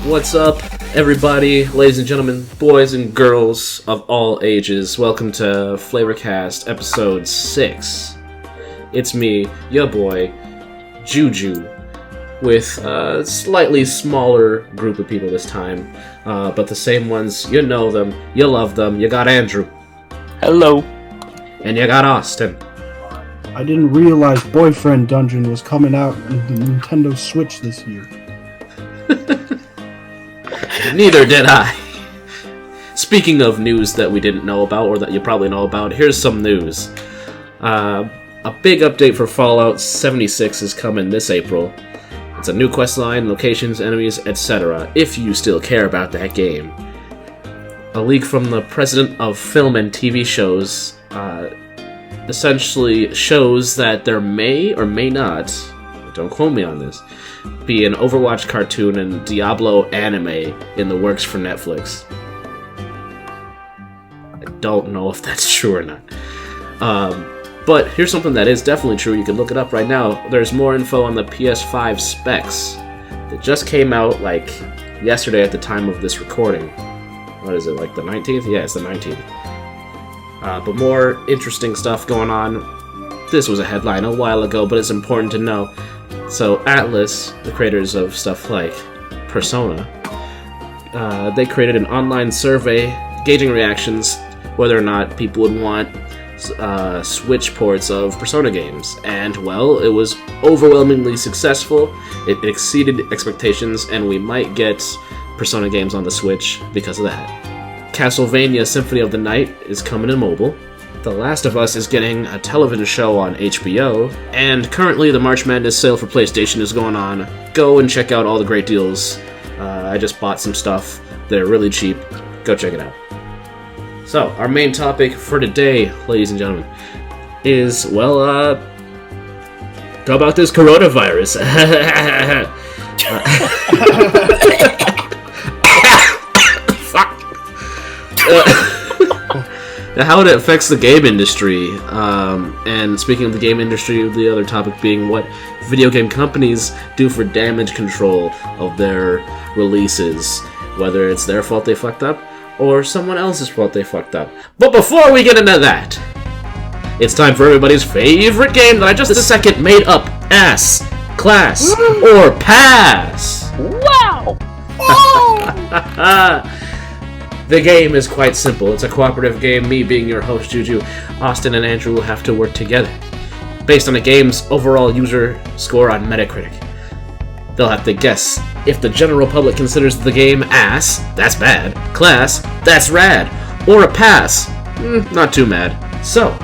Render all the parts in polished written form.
What's up, everybody, ladies and gentlemen, boys and girls of all ages? Welcome to Flavorcast episode 6. It's me, your boy, JuJu, with a slightly smaller group of people this time, but the same ones. You know them, you love them. You got Andrew. Hello. And you got Austin. I didn't realize Boyfriend Dungeon was coming out on the Nintendo Switch this year. Neither did I. Speaking of news that we didn't know about, or that you probably know about, here's some news. A big update for Fallout 76 is coming this April. It's a new questline, locations, enemies, etc., if you still care about that game. A leak from the president of film and TV shows essentially shows that there may or may not, don't quote me on this, be an Overwatch cartoon and Diablo anime in the works for Netflix. I don't know if that's true or not. But here's something that is definitely true. You can look it up right now. There's more info on the PS5 specs that just came out like yesterday at the time of this recording. What is it, like the 19th? Yeah, it's the 19th. But more interesting stuff going on. This was a headline a while ago, but it's important to know. So Atlas, the creators of stuff like Persona, they created an online survey gauging reactions whether or not people would want Switch ports of Persona games. And, well, it was overwhelmingly successful. It exceeded expectations, and we might get Persona games on the Switch because of that. Castlevania Symphony of the Night is coming in mobile. The Last of Us is getting a television show on HBO, and currently the March Madness sale for PlayStation is going on. Go and check out all the great deals. I just bought some stuff. They're really cheap. Go check it out. So, our main topic for today, ladies and gentlemen, is, well, how about this coronavirus? How it affects the game industry, and speaking of the game industry, the other topic being what video game companies do for damage control of their releases, whether it's their fault they fucked up, or someone else's fault they fucked up. But before we get into that, it's time for everybody's favorite game that I just a second made up. Ass, class, or pass. Wow! Oh! The game is quite simple. It's a cooperative game. Me being your host, JuJu, Austin and Andrew will have to work together based on the game's overall user score on Metacritic. They'll have to guess if the general public considers the game ass, that's bad, class, that's rad, or a pass, not too mad. So,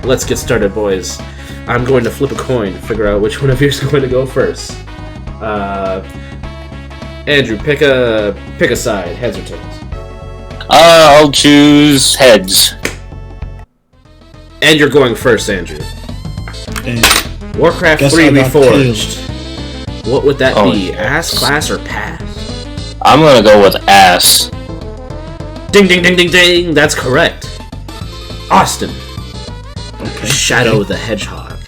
let's get started, boys. I'm going to flip a coin to figure out which one of you is going to go first. Andrew, pick a side, heads or tails. I'll choose heads. And you're going first, Andrew. And Warcraft 3 Reforged. What would that be? Ass, class, or pass? I'm gonna go with ass. Ding, ding, ding, ding, ding. That's correct. Austin. Okay. Shadow the Hedgehog.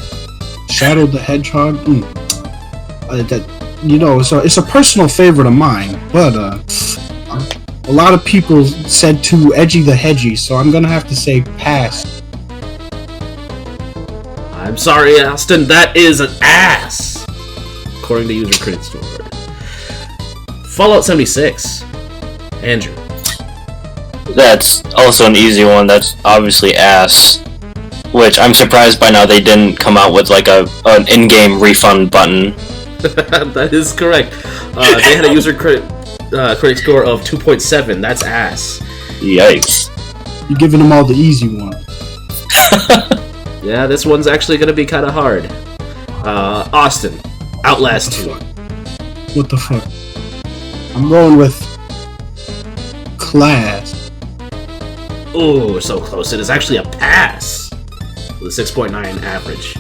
Shadow the Hedgehog? It's a personal favorite of mine, but a lot of people said too edgy the hedgy, so I'm gonna have to say pass. I'm sorry, Austin, that is an ass, according to user critic score. Fallout 76. Andrew. That's also an easy one. That's obviously ass. Which I'm surprised by now they didn't come out with like an in-game refund button. That is correct. They had a user critic score of 2.7. That's ass. Yikes. You're giving them all the easy one. Yeah, this one's actually going to be kind of hard. Austin, Outlast 2. What the fuck? I'm going with class. Ooh, so close. It is actually a pass with a 6.9 average.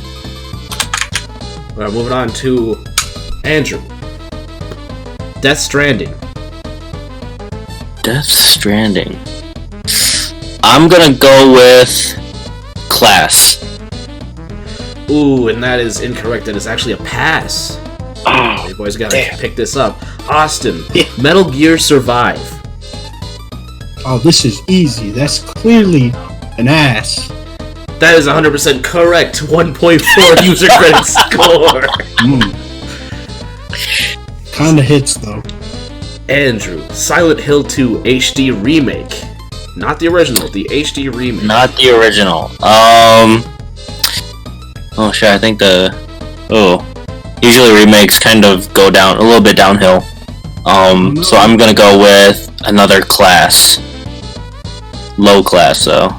Alright, moving on to Andrew. Death Stranding. Death Stranding. I'm gonna go with class. Ooh, and that is incorrect. It is actually a pass. Oh, you boys gotta pick this up. Austin, Metal Gear Survive. Oh, this is easy. That's clearly an ass. That is 100% correct. 1.4 user credit score. Kinda hits, though. Andrew, Silent Hill 2 HD Remake. Not the original, the HD Remake. Not the original. Oh shit, I think usually remakes kind of go down, a little bit downhill. So I'm gonna go with another class. Low class, though.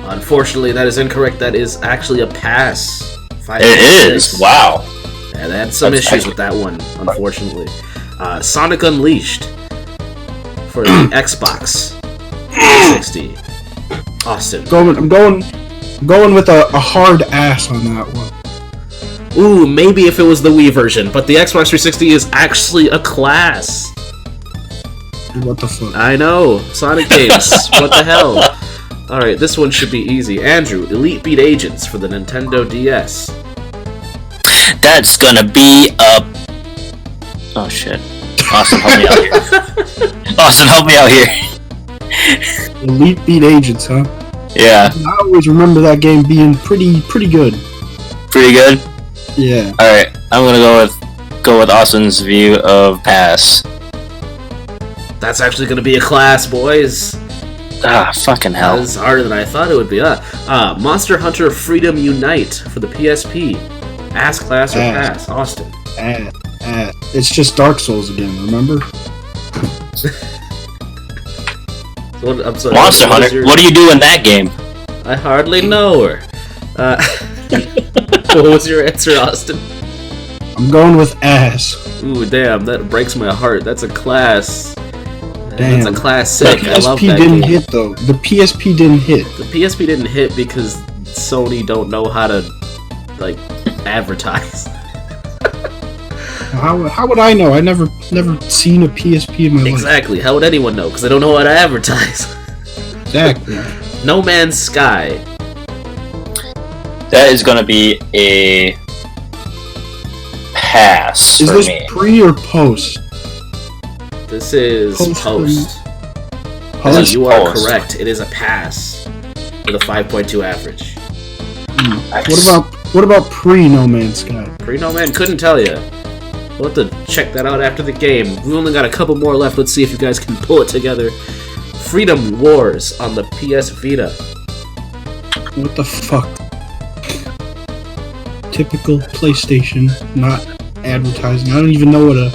Unfortunately, that is incorrect. That is actually a pass. 5.6. It is? Wow. Yeah, they had some issues with that one, unfortunately. Sonic Unleashed for the Xbox 360. Austin. I'm going with a hard ass on that one. Ooh, maybe if it was the Wii version, but the Xbox 360 is actually a class. What the fuck? I know. Sonic games. What the hell? Alright, this one should be easy. Andrew, Elite Beat Agents for the Nintendo DS. That's gonna be a... Oh shit. Austin, help me out here. Austin, help me out here. Elite Beat Agents, huh? Yeah. I always remember that game being pretty good. Pretty good? Yeah. Alright, I'm gonna go with Austin's view of pass. That's actually going to be a class, boys. Ah, fucking hell. That is harder than I thought it would be. Monster Hunter Freedom Unite for the PSP. Ass, class, or pass? Austin. It's just Dark Souls again, remember? I'm sorry, Monster Hunter? What do you do in that game? I hardly know her. What was your answer, Austin? I'm going with ass. Ooh, damn, that breaks my heart. That's a class. Damn. That's a classic. The I love PSP that didn't game. hit, though. The PSP didn't hit. The PSP didn't hit because Sony don't know how to, like, advertise. How would I know? I never seen a PSP in my life. Exactly. How would anyone know? Because they don't know how to advertise. Exactly. No Man's Sky. That is gonna be a pass Is for this me. pre or post? This is post. Post? You are Post. correct. It is a pass with a 5.2 average. Nice. What about pre No Man's Sky? No Man couldn't tell you. We'll have to check that out after the game. We only got a couple more left. Let's see if you guys can pull it together. Freedom Wars on the PS Vita. What the fuck? Typical PlayStation, not advertising. I don't even know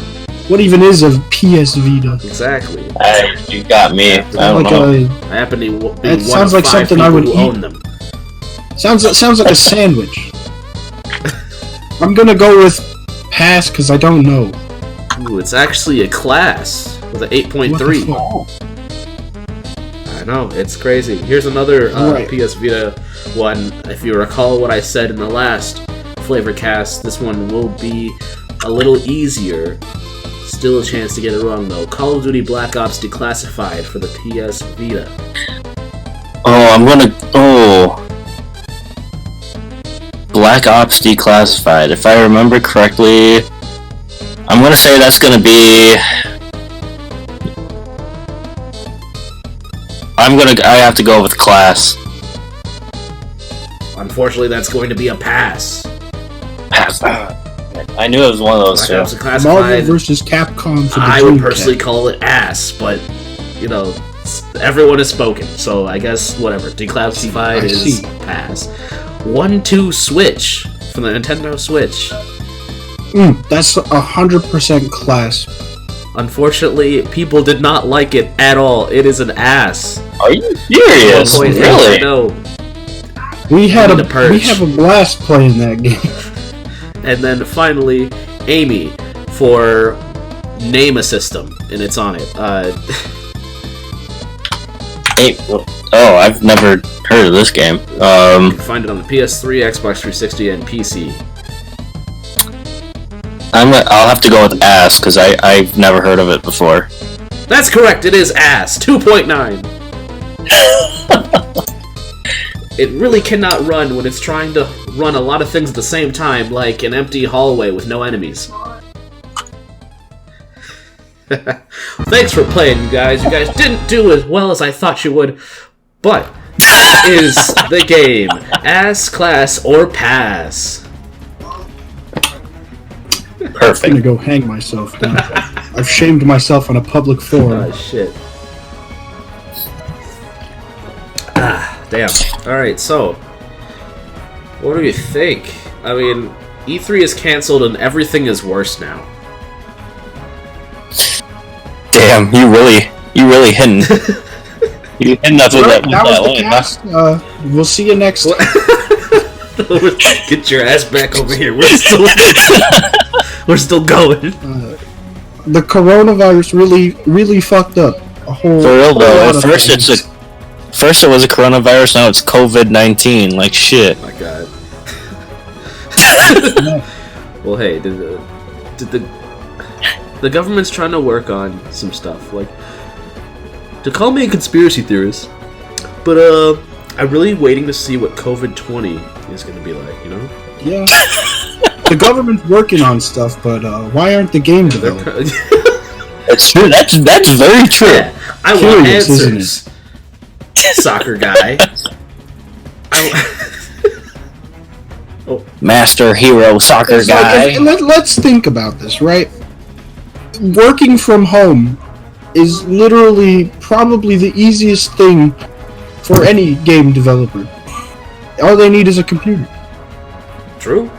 what even is a PS Vita. Exactly. Hey, you got me. I don't know. I happen to be That one sounds of like 5 something I people would who eat. own them. Sounds like a sandwich. I'm gonna go with pass because I don't know. Ooh, it's actually a class with an What the 8.3. fuck? I know, it's crazy. Here's another Right. PS Vita one. If you recall what I said in the last Flavorcast, this one will be a little easier. Still a chance to get it wrong though. Call of Duty Black Ops Declassified for the PS Vita. Black Ops Declassified. If I remember correctly, I'm gonna say that's gonna be... I have to go with class. Unfortunately, that's going to be a pass. Pass. I knew it was one of those Black Ops two. Marvel Declassified, vs. Capcom for the I would Dreamcast. personally call it ass, but, you know, everyone has spoken, so I guess whatever. Declassified I is see. pass. 1-2 Switch for the Nintendo Switch. That's 100% class. Unfortunately, people did not like it at all. It is an ass. Are you serious? 1.8, Really? No. We need to purge. we have a blast playing that game. And then finally, Amy for Name a System, and it's on it. Hey, oh, I've never heard of this game. You can find it on the PS3, Xbox 360, and PC. I'll have to go with ass because I've never heard of it before. That's correct. It is ass. 2.9. It really cannot run when it's trying to run a lot of things at the same time, like an empty hallway with no enemies. Thanks for playing, you guys. You guys didn't do as well as I thought you would, but that is the game. Ass, class, or pass. Perfect. I'm gonna go hang myself now. I've shamed myself on a public forum. Oh, shit. Damn. Alright, so, what do you think? I mean, E3 is cancelled and everything is worse now. Damn, you really hitting. You hitting up with Right, that was the line, cast. We'll see you next time. Get your ass back over here. We're still going. The coronavirus really fucked up a whole. For real though, lot at of first things. first it was a coronavirus, now it's COVID-19. Like shit. Oh my god. Well, hey, did the government's trying to work on some stuff. Like, to call me a conspiracy theorist, but I'm really waiting to see what COVID-20 is going to be like. You know? Yeah. The government's working on stuff, but why aren't the game developers? That's true. That's very true. Yeah, I want Curious, isn't answers. Soccer guy. Master hero soccer It's guy. like, let's think about this, right? Working from home is literally probably the easiest thing for any game developer. All they need is a computer. True.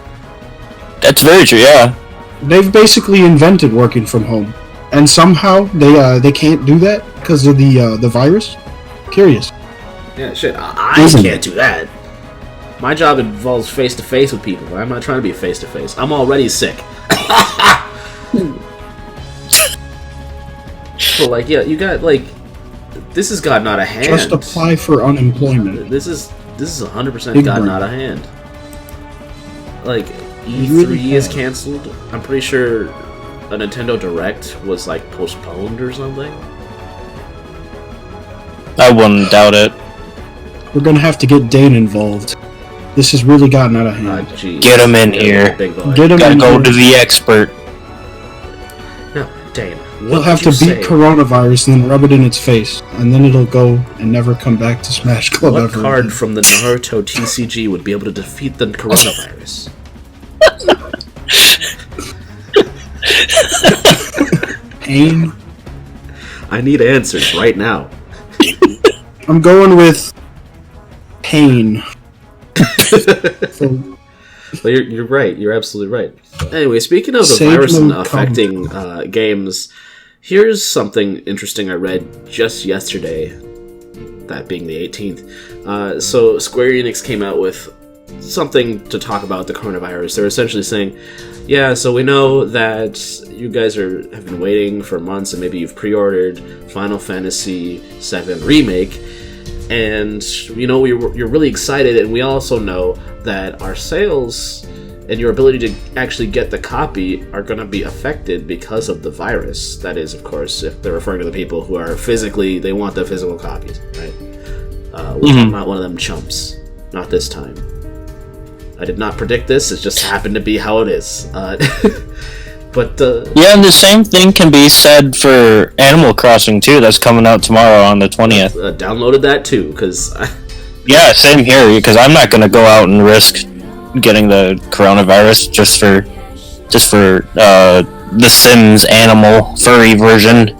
That's very true. Yeah. They've basically invented working from home, and somehow they can't do that because of the virus. Curious. Yeah, shit. I Isn't can't do that. My job involves face-to-face with people, but I'm not trying to be face-to-face. I'm already sick. So, like, yeah, you got, like... This has gotten out of hand. Just apply for unemployment. This is 100% Big gotten brain. out of hand. Like, E3 really is has. cancelled. I'm pretty sure a Nintendo Direct was, like, postponed or something. I wouldn't doubt it. We're gonna have to get Dane involved. This has really gotten out of hand. Jeez. Get him in Yeah, here. Big boy. Get him Gotta in go here. to the expert. No, Dane. He'll have to beat coronavirus and then rub it in its face, and then it'll go and never come back to Smash Club What ever. card again. from the Naruto TCG would be able to defeat the coronavirus? Pain. I need answers right now. I'm going with Pain. So, Well, you're right. You're absolutely right. Anyway, speaking of the Save virus and no affecting games, here's something interesting I read just yesterday, that being the 18th. So Square Enix came out with something to talk about the coronavirus. They're essentially saying, yeah, so we know that you guys have been waiting for months and maybe you've pre-ordered Final Fantasy VII Remake, and you know you're really excited, and we also know that our sales and your ability to actually get the copy are going to be affected because of the virus. That is, of course, if they're referring to the people who are physically, they want the physical copies, right? I'm not one of them chumps. Not this time. I did not predict this, it just happened to be how it is. But, Yeah, and the same thing can be said for Animal Crossing too. That's coming out tomorrow on the 20th. downloaded that too, because... Yeah, same here. Because I'm not gonna go out and risk getting the coronavirus just for the Sims animal furry version.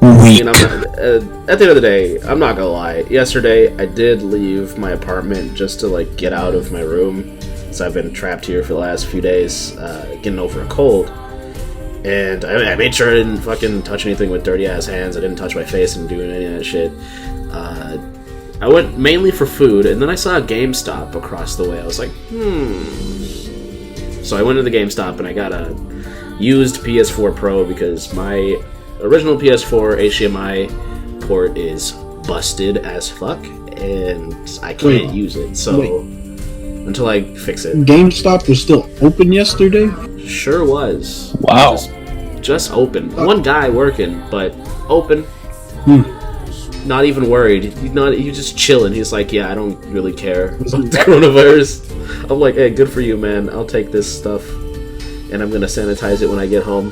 Weak. You know, at the end of the day, I'm not gonna lie. Yesterday, I did leave my apartment just to like get out of my room, so I've been trapped here for the last few days, getting over a cold. And I made sure I didn't fucking touch anything with dirty ass hands. I didn't touch my face and doing any of that shit. I went mainly for food, and then I saw a GameStop across the way. I was like, So I went to the GameStop and I got a used PS4 Pro because my original PS4 HDMI port is busted as fuck, and I can't use it. So until I fix it, GameStop was still open yesterday? sure was. Wow. Just open. One guy working, but open. Not even worried. He's just chilling. He's like, yeah, I don't really care about the coronavirus. I'm like, hey, good for you, man. I'll take this stuff, and I'm gonna sanitize it when I get home.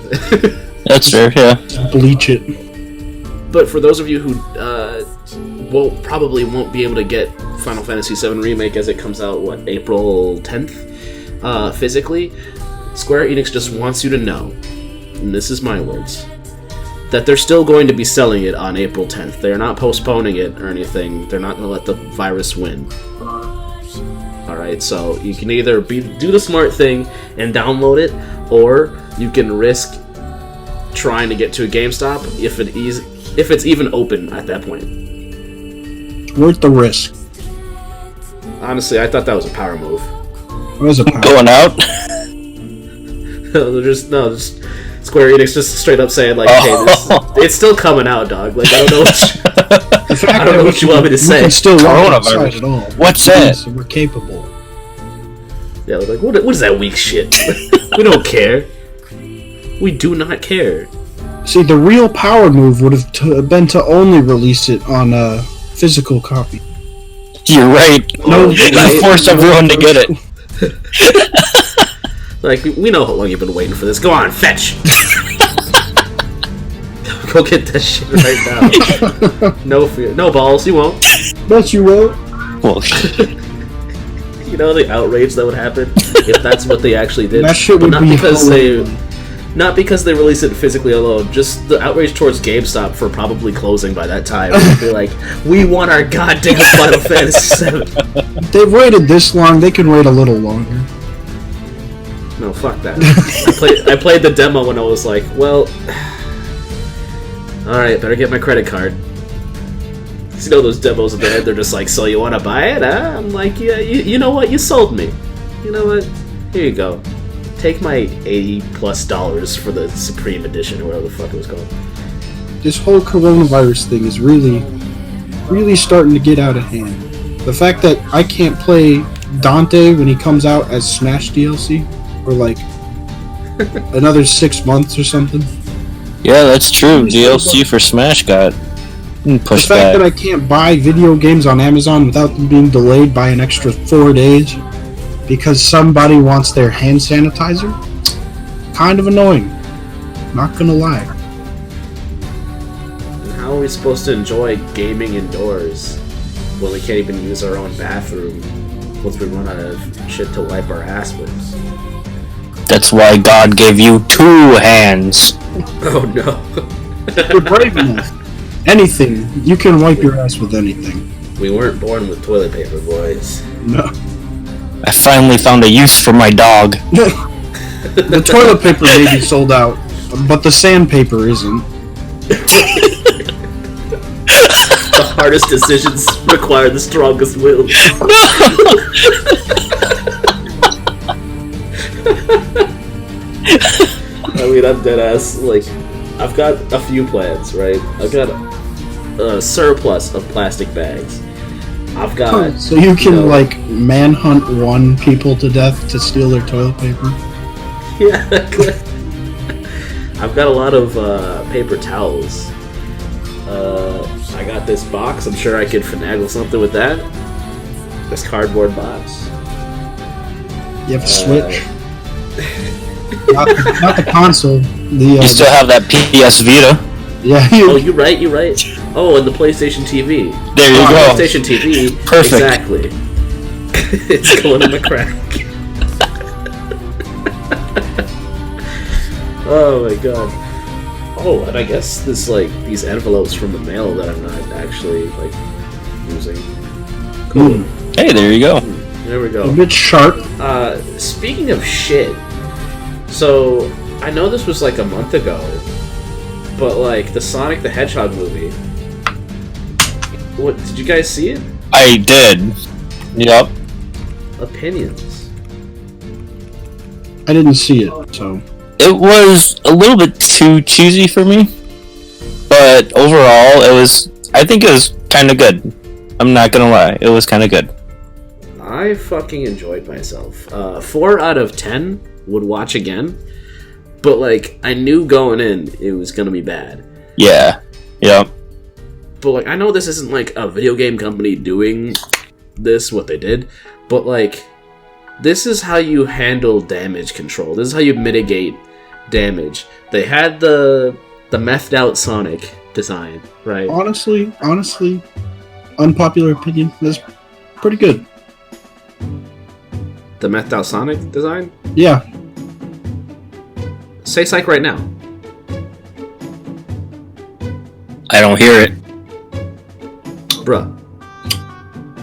That's fair, yeah. Just bleach it. But for those of you who probably won't be able to get Final Fantasy VII Remake as it comes out, April 10th, physically, Square Enix just wants you to know, and this is my words, that they're still going to be selling it on April 10th. They're not postponing it or anything. They're not going to let the virus win. Alright, so you can either do the smart thing and download it, or you can risk trying to get to a GameStop if it's even open at that point. Worth the risk. Honestly, I thought that was a power move. It was a power. Going out? just Square Enix just straight up saying like, "Hey, it's still coming out, dog." Like, I don't know what you want me to say. We can still walk outside at all. What's that? So we're capable. Yeah, like what is that weak shit? We don't care. We do not care. See, the real power move would have been to only release it on a physical copy. You're right. No, force everyone to get it. Like, we know how long you've been waiting for this. Go on, fetch! Go get that shit right now. No fear. No balls, you won't. Bet you won't. Well, you know the outrage that would happen if that's what they actually did? That shit would not be because Not because they released it physically alone, just the outrage towards GameStop for probably closing by that time. They'd be like, we want our goddamn Final Fantasy VII. They've waited this long, they can wait a little longer. No, fuck that. I played the demo when I was like, well, alright, better get my credit card. You know those demos in their head, they're just like, so you want to buy it, huh? I'm like, yeah, you know what, you sold me. You know what, here you go. Take my $80+ for the Supreme Edition, or whatever the fuck it was called. This whole coronavirus thing is really starting to get out of hand. The fact that I can't play Dante when he comes out as Smash DLC for like another 6 months or something. yeah, that's true. DLC for Smash got pushed The fact back. that I can't buy video games on Amazon without them being delayed by an extra 4 days because somebody wants their hand sanitizer, kind of annoying. Not gonna lie. And how are we supposed to enjoy gaming indoors when we can't even use our own bathroom once we run out of shit to wipe our ass with? That's why God gave you 2 hands. Oh no. You're brave enough. Anything. You can wipe your ass with anything. We weren't born with toilet paper, boys. No. I finally found a use for my dog. The toilet paper may be sold out, but the sandpaper isn't. The hardest decisions require the strongest will. I mean, I'm dead ass. Like, I've got a few plans, right? I've got a surplus of plastic bags. I've got. So you can, like, manhunt one people to death to steal their toilet paper? Yeah. I've got a lot of paper towels. I got this box. I'm sure I could finagle something with that. This cardboard box. You have a Switch? not the console. You still have that PS Vita. Yeah. Oh, you're right. Oh, and the PlayStation TV. There you go. PlayStation TV. Perfect. Exactly. It's going in the crack. Oh my god. Oh, and I guess this these envelopes from the mail that I'm not actually using. Cool. Hey, there you go. There we go. A bit sharp. Speaking of shit, so I know this was a month ago, but the Sonic the Hedgehog movie. What did you guys see it? I did. Yep. Opinions. I didn't see it, so... It was a little bit too cheesy for me, but overall, I think it was kind of good. I'm not gonna lie, it was kind of good. I fucking enjoyed myself. 4 out of 10 would watch again, but I knew going in it was gonna be bad. Yeah. Yep. But I know this isn't a video game company doing this, what they did, but this is how you handle damage control. This is how you mitigate damage. They had the methed out Sonic design, right? Honestly, unpopular opinion, that's pretty good. The methed out Sonic design? Yeah. Say psych right now. I don't hear it. Bruh.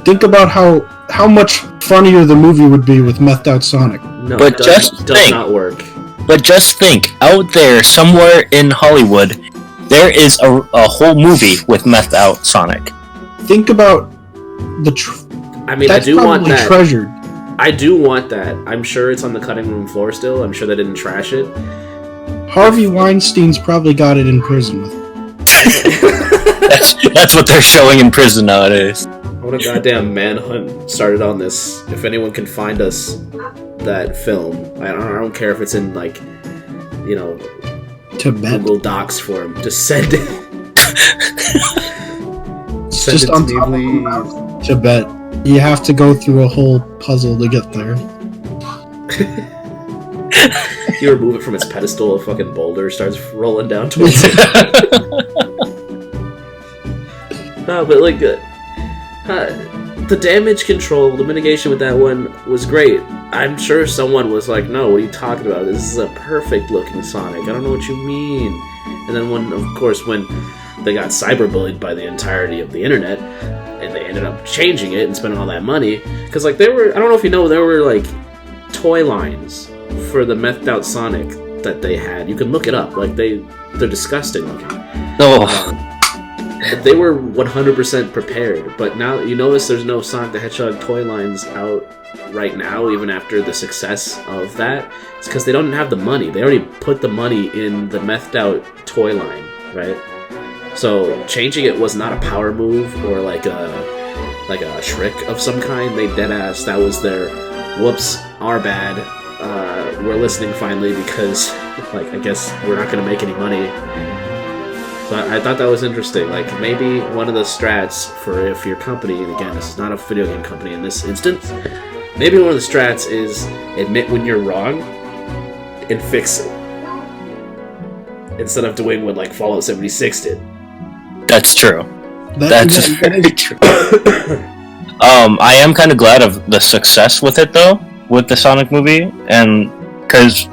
Think about how much funnier the movie would be with methed out Sonic. No, But it just does think. not work. But just think, out there, somewhere in Hollywood, there is a whole movie with methed out Sonic. Think about I mean, that's I do want probably that. treasured. I do want that. I'm sure it's on the cutting room floor still. I'm sure they didn't trash it. Harvey Weinstein's probably got it in prison with him. That's what they're showing in prison nowadays. What a goddamn manhunt started on this. If anyone can find us that film, I don't care if it's in, like, you know, Tibet. Google Docs form. Just send it. It's Send just it on to top me, of the please. mountain. Tibet. You have to go through a whole puzzle to get there. You remove it from its pedestal, a fucking boulder starts rolling down towards it. No, but like, the damage control, the mitigation with that one was great. I'm sure someone was like, no, what are you talking about? This is a perfect looking Sonic. I don't know what you mean. And then when they got cyberbullied by the entirety of the internet, and they ended up changing it and spending all that money, because like I don't know if you know, there were like toy lines for the methed out Sonic that they had. You can look it up. Like they're disgusting looking. Oh, They were 100% prepared, but now you notice there's no Sonic the Hedgehog toy lines out right now, even after the success of that. It's because they don't have the money. They already put the money in the methed out toy line, right? So changing it was not a power move or like a trick of some kind. They deadass, that was their whoops, our bad. We're listening finally because, like, I guess we're not going to make any money. So I thought that was interesting. Like, maybe one of the strats for if your company, and again, this is not a video game company in this instance, maybe one of the strats is admit when you're wrong and fix it. Instead of doing what, like, Fallout 76 did. that's true. That That's is very true. I am kind of glad of the success with it, though, with the Sonic movie, and because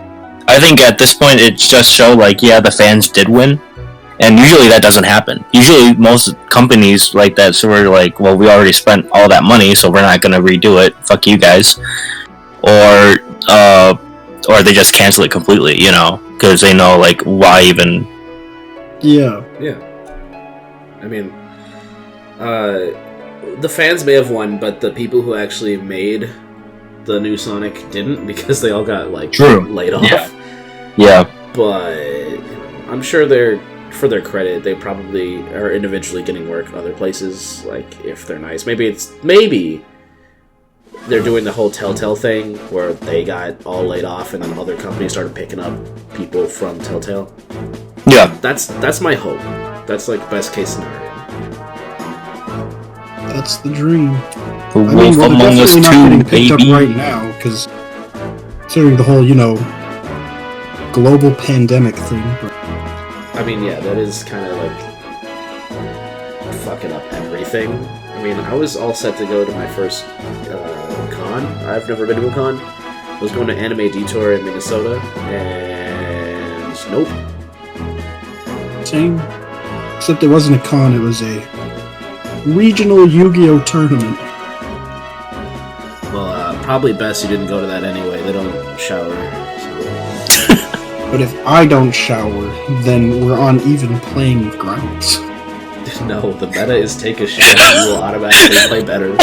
I think at this point it just showed, like, yeah, the fans did win, and usually that doesn't happen. Usually most companies like that sort of like, well, we already spent all that money, so we're not gonna redo it. Fuck you guys, or they just cancel it completely, you know, because they know, like, why even? Yeah. Yeah. I mean, the fans may have won, but the people who actually made the new Sonic didn't, because they all got, like, True. laid off. Yeah. But I'm sure they're, for their credit, they probably are individually getting work other places, like, if they're nice. Maybe they're doing the whole Telltale thing, where they got all laid off and then other companies started picking up people from Telltale. Yeah. That's my hope. That's, like, best case scenario. That's the dream. The I mean, Wolf we're Among Us definitely not 2, getting picked up baby. right now, because considering the whole, global pandemic thing. But I mean, yeah, that is kind of, like, fucking up everything. I mean, I was all set to go to my first con. I've never been to a con. I was going to Anime Detour in Minnesota, and nope. same. Except it wasn't a con, it was a regional Yu-Gi-Oh! Tournament. Well, probably best you didn't go to that anyway. They don't shower. So. But if I don't shower, then we're on even playing grounds. No, the meta is take a shower. You will automatically play better.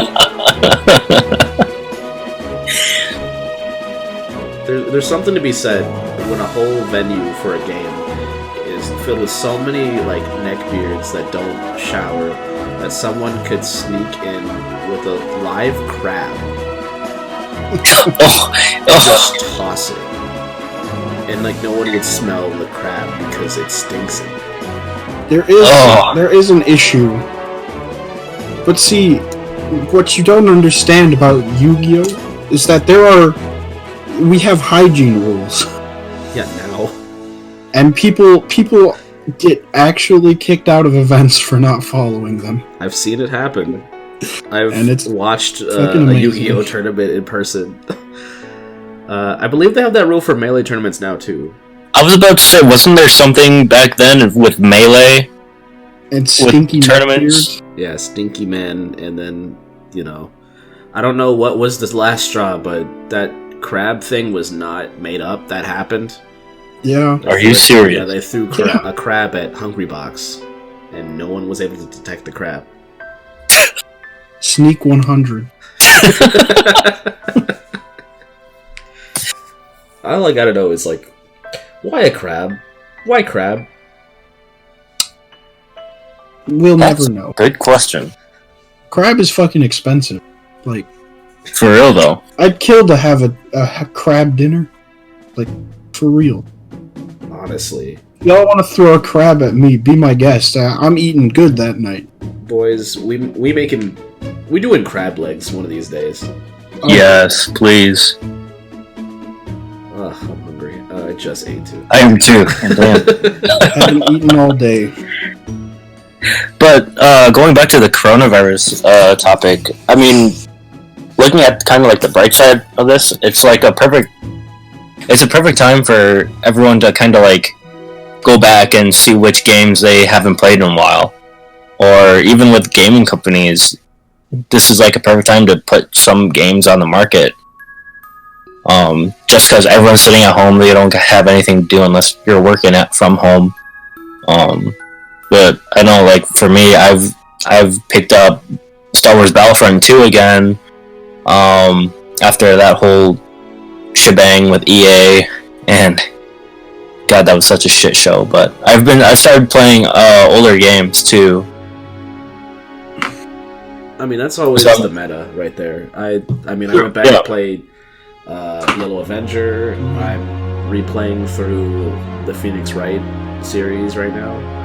There's something to be said when a whole venue for a game is filled with so many, like, neckbeards that don't shower, that someone could sneak in with a live crab and just toss it. And, like, no one would smell the crab because it stinks in there. There is an issue. But see, what you don't understand about Yu-Gi-Oh! Is that we have hygiene rules. Yeah, now. And people get actually kicked out of events for not following them. I've seen it happen. I've it's watched a amazing. Yu-Gi-Oh tournament in person. I believe they have that rule for Melee tournaments now, too. I was about to say, wasn't there something back then with Melee? And Stinky with tournaments? Yeah, Stinky Man, and then, I don't know what was the last straw, but that crab thing was not made up. That happened. Yeah. Are you serious? Yeah, they threw a crab at Hungry Box, and no one was able to detect the crab. Sneak 100. All I gotta know is, why a crab? Why crab? We'll That's never know. Good question. Crab is fucking expensive. For real, though. I'd kill to have a crab dinner. For real. Honestly. Y'all want to throw a crab at me, be my guest. I'm eating good that night. Boys, we doing crab legs one of these days. Oh. Yes, please. Ugh, I'm hungry. I just ate too. I am too. Damn. I haven't eaten all day. But going back to the coronavirus topic, I mean, looking at kind of the bright side of this, it's a perfect time for everyone to kind of go back and see which games they haven't played in a while, or even with gaming companies, this is a perfect time to put some games on the market. Just because everyone's sitting at home, they don't have anything to do unless you're working from home. But I know, for me, I've picked up Star Wars Battlefront 2 again. After that whole shebang with EA, and God, that was such a shit show. But I started playing older games too. I mean, that's always the meta right there. I went back and played Yellow Avenger. I'm replaying through the Phoenix Wright series right now.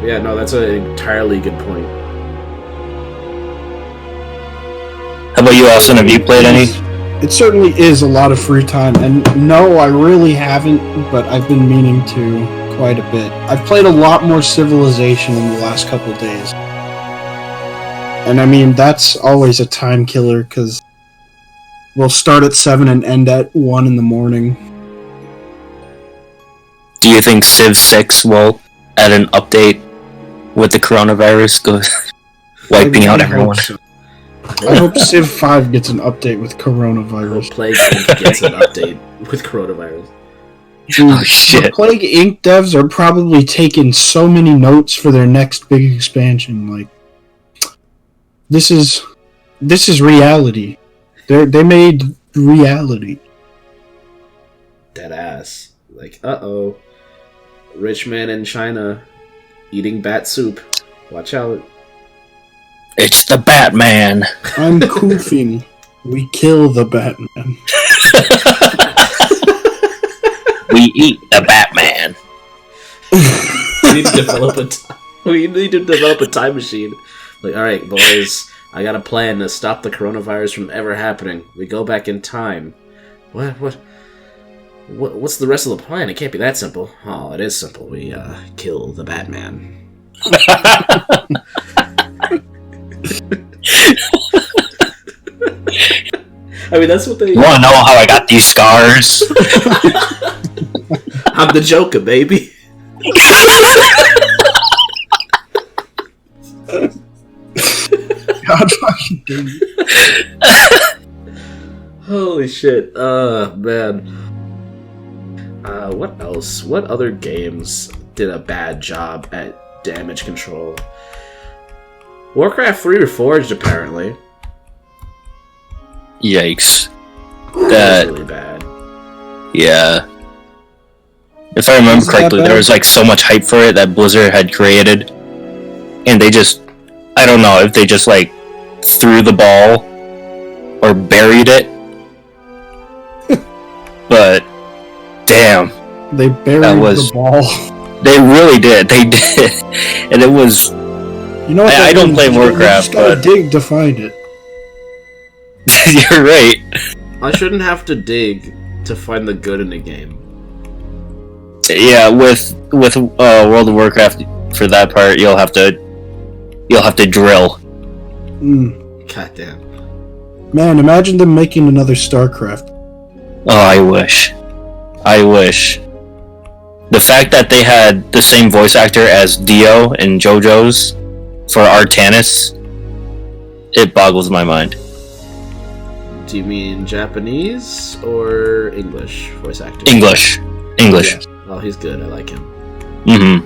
Yeah, no, that's an entirely good point. How about you, Austin? Have you played any? It certainly is a lot of free time, and no, I really haven't, but I've been meaning to quite a bit. I've played a lot more Civilization in the last couple days. And I mean, that's always a time killer, because we'll start at 7 and end at 1 in the morning. Do you think Civ 6 will add an update with the coronavirus wiping out everyone? So. I hope Civ 5 gets an update with coronavirus. Plague Inc. gets an update with coronavirus. Dude, oh shit! The Plague Inc. devs are probably taking so many notes for their next big expansion. This is reality. They made reality. Dead ass. Uh-oh. Rich man in China eating bat soup. Watch out. It's the Batman. I'm koofing. We kill the Batman. We eat the Batman. We need to develop a time machine. Alright, boys, I got a plan to stop the coronavirus from ever happening. We go back in time. What's the rest of the plan? It can't be that simple. Oh, it is simple. We kill the Batman. I mean, that's what they... You wanna know how I got these scars? I'm the Joker, baby. God fucking damn it. Holy shit. Man. What else? What other games did a bad job at damage control? Warcraft 3 Reforged, apparently. Yikes. That was really bad. Yeah. If I remember correctly, there was so much hype for it that Blizzard had created, and they just, I don't know if they just threw the ball or buried it, but damn, they buried the ball. They really did. They did, and it was. You know what? I don't play Warcraft, but dig to find it. You're right. I shouldn't have to dig to find the good in the game. Yeah, with World of Warcraft for that part, you'll have to drill. Goddamn. Man, imagine them making another StarCraft. Oh, I wish. The fact that they had the same voice actor as Dio in JoJo's for Artanis, it boggles my mind. Do you mean Japanese or English voice actor? English. Yes. Oh, he's good. I like him. Mm-hmm.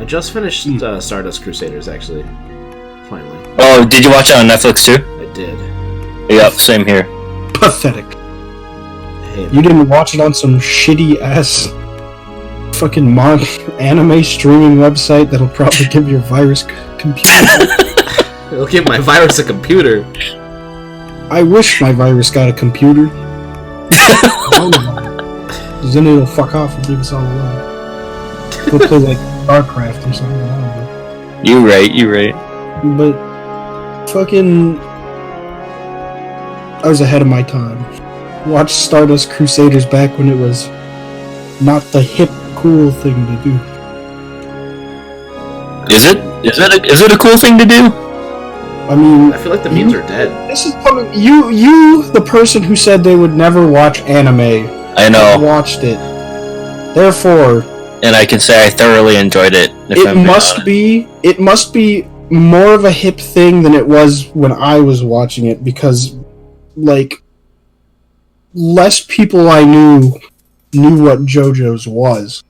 I just finished Stardust Crusaders, actually. Finally. Oh, did you watch it on Netflix too? I did. Yep, same here. Pathetic. Hey, You didn't watch it on some shitty ass fucking anime streaming website that'll probably give your virus computer. it'll give my virus a computer. I wish my virus got a computer. Because then it'll fuck off and leave us all alone. Go play like StarCraft or something. I don't know. You right. But fucking, I was ahead of my time. Watched Stardust Crusaders back when it was not the hip, cool thing to do. Is it a cool thing to do? I mean, I feel like the memes are dead. this is coming. You, the person who said they would never watch anime, I know, watched it. Therefore, and I can say I thoroughly enjoyed it. it must be more of a hip thing than it was when I was watching it, because like less people I knew what JoJo's was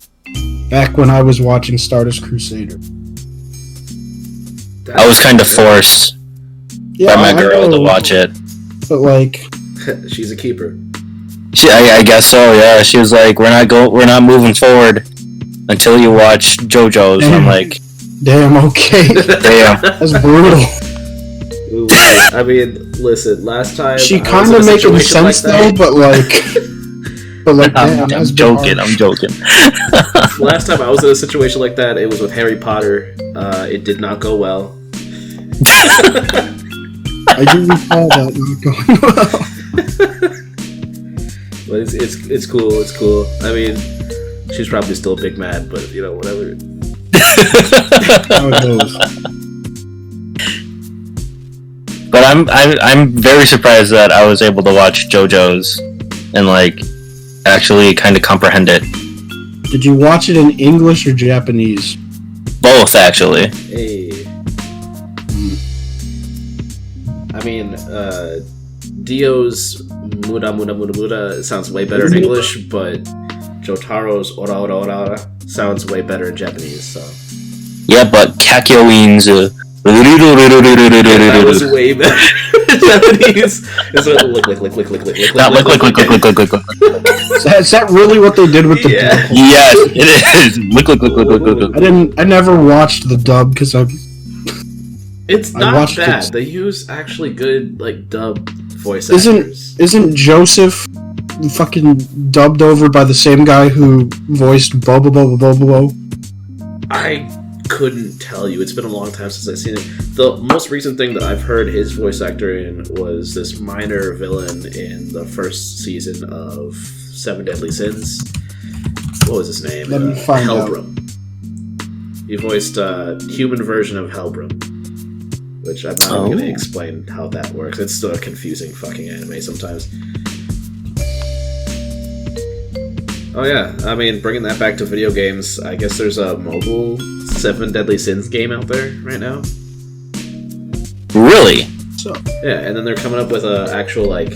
back when I was watching Stardust Crusader. I was kind of forced by my girl to watch it. But like, She's a keeper. I guess so. Yeah, she was like, "We're not moving forward until you watch JoJo's." I'm like, damn, okay, damn. that's brutal. Ooh, I mean, listen. Last time She I was kind in a of making situation sense like though, but like, damn, I'm that's joking. harsh. I'm joking. Last time I was in a situation like that, it was with Harry Potter. It did not go well. I do recall that not going well. But it's cool. It's cool. I mean, she's probably still big mad, but you know, whatever. How it goes. But I'm very surprised that I was able to watch JoJo's and like actually kind of comprehend it. Did you watch it in English or Japanese? Both, actually. Hey. I mean, Dio's Muda sounds way better in English, but Jotaro's Ora Ora Ora sounds way better in Japanese, so. Yeah, but Kakyoin's That was way better in Japanese. It's a lick. Not lick. Is that really what they did with the Yeah. dub? Yes, it is. Lick. I never watched the dub because It's I not watched bad. it. They use actually good like dub voice actors. Isn't Joseph fucking dubbed over by the same guy who voiced Bobo? I couldn't tell you. It's been a long time since I've seen it. The most recent thing that I've heard his voice actor in was this minor villain in the first season of Seven Deadly Sins. What was his name? Let me find out. Hellbrum. He voiced a human version of Hellbrum. Which I'm not going to explain how that works. It's still a confusing fucking anime sometimes. Oh yeah, I mean, bringing that back to video games, I guess there's a mobile Seven Deadly Sins game out there right now. Really? So Yeah, and then they're coming up with a actual, like,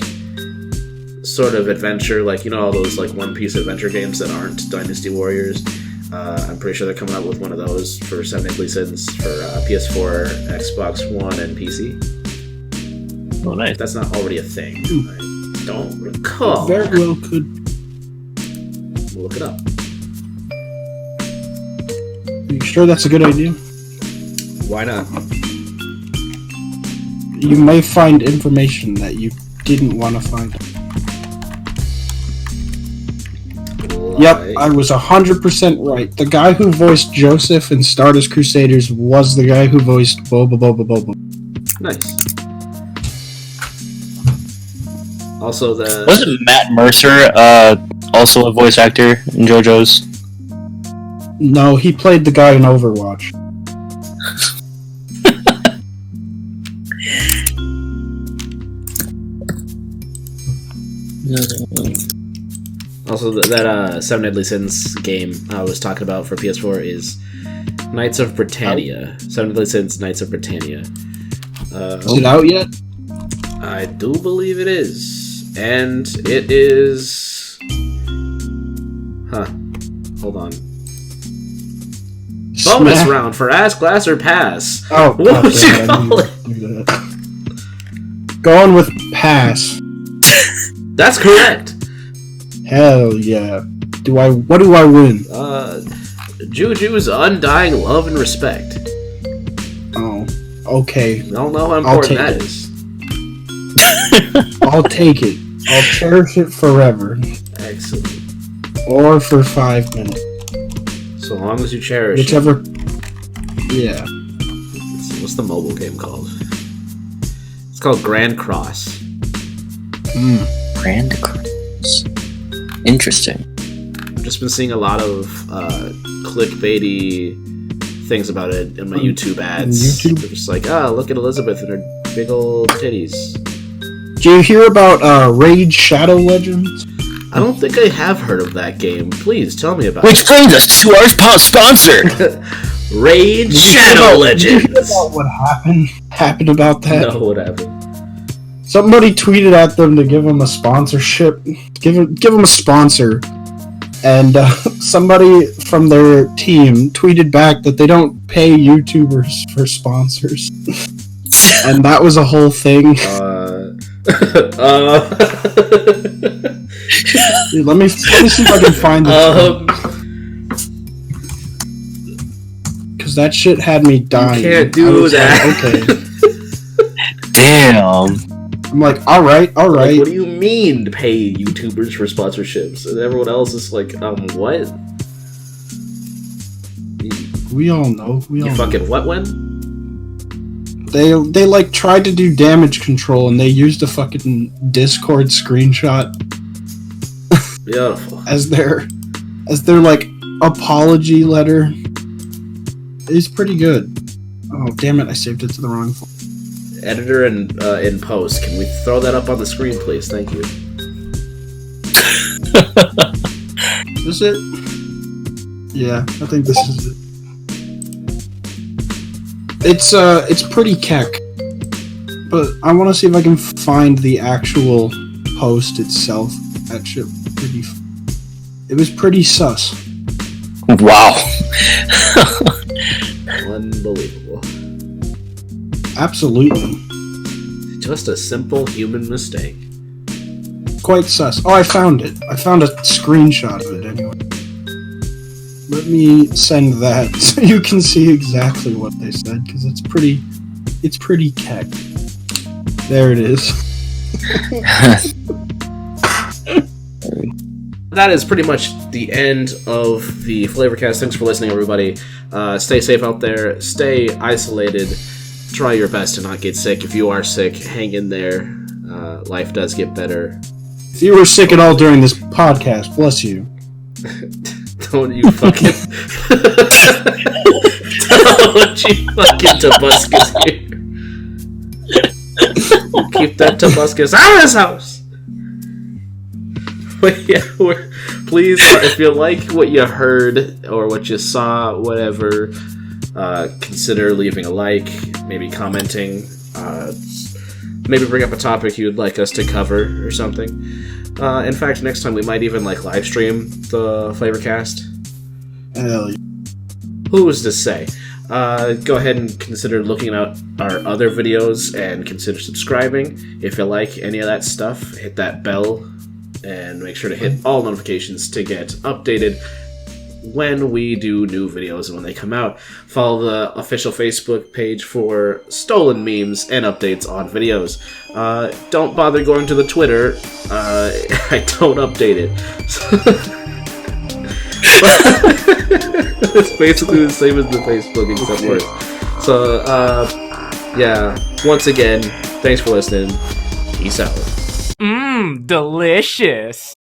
sort of adventure, like, you know all those, like, one-piece adventure games that aren't Dynasty Warriors? I'm pretty sure they're coming up with one of those for Seven Deadly Sins for PS4, Xbox One, and PC. Oh, nice. If that's not already a thing. I don't recall. very well could. We'll look it up. Are you sure that's a good idea? Why not? You may find information that you didn't want to find. Yep, I was 100% right. The guy who voiced Joseph in Stardust Crusaders was the guy who voiced Boba. Nice. Also, Wasn't Matt Mercer also a voice actor in JoJo's? No, he played the guy in Overwatch. Also, that Seven Deadly Sins game I was talking about for PS4 is Knights of Britannia. Seven Deadly Sins, Knights of Britannia. Is it out yet? I do believe it is. And it is... Hold on. Bonus round for Ask, Glass, or Pass. Oh, what would you call it? Going with pass. That's correct. Hell yeah. What do I win? JuJu's undying love and respect. Oh, okay. I don't know how important that is. I'll take it. I'll cherish it forever. Excellent. Or for 5 minutes. So long as you cherish Whichever. Yeah. What's the mobile game called? It's called Grand Cross. Grand Cross. Interesting. I've just been seeing a lot of clickbaity things about it in my YouTube ads. YouTube? They're just like, look at Elizabeth and her big old titties. Do you hear about Raid Shadow Legends? I don't think I have heard of that game. Please tell me about Which it. brings us to our sponsor! Raid Shadow Legends! Did you hear about what happened about that? No, what happened? Somebody tweeted at them to give them a sponsorship. Give them a sponsor. And somebody from their team tweeted back that they don't pay YouTubers for sponsors. And that was a whole thing. Dude, let me see if I can find this. Because that shit had me dying. You can't do that. Like, okay. Damn. I'm like, alright. Like, what do you mean to pay YouTubers for sponsorships? And everyone else is like, what? We all know. You fucking what when? They like tried to do damage control and they used a fucking Discord screenshot Beautiful. as their like apology letter. It's pretty good. Oh damn it! I saved it to the wrong folder. Editor and in post, can we throw that up on the screen, please? Thank you. Is it? Yeah, I think this is it. It's pretty keck, but I want to see if I can find the actual post itself. That shit it was pretty sus. Wow. Unbelievable. Absolutely. Just a simple human mistake. Quite sus. Oh, I found it. I found a screenshot of it anyway. Let me send that so you can see exactly what they said, because it's pretty keck. There it is. That is pretty much the end of the Flavorcast. Thanks for listening, everybody. Stay safe out there. Stay isolated. Try your best to not get sick. If you are sick, hang in there. Life does get better. If you were sick at all during this podcast, bless you. Don't you fucking... Don't you fucking Tobuscus here. Keep that Tobuscus out of this house! But yeah, please, if you like what you heard or what you saw, whatever, consider leaving a like, maybe commenting, maybe bring up a topic you'd like us to cover or something. In fact, next time we might even live stream the Flavorcast. Hell yeah. Who's to say? Go ahead and consider looking at our other videos and consider subscribing. If you like any of that stuff, hit that bell and make sure to hit all notifications to get updated when we do new videos and when they come out. Follow the official Facebook page for stolen memes and updates on videos. Don't bother going to the Twitter. I don't update it. It's basically the same as the Facebook except worse. So, yeah. Once again, thanks for listening. Peace out. Delicious.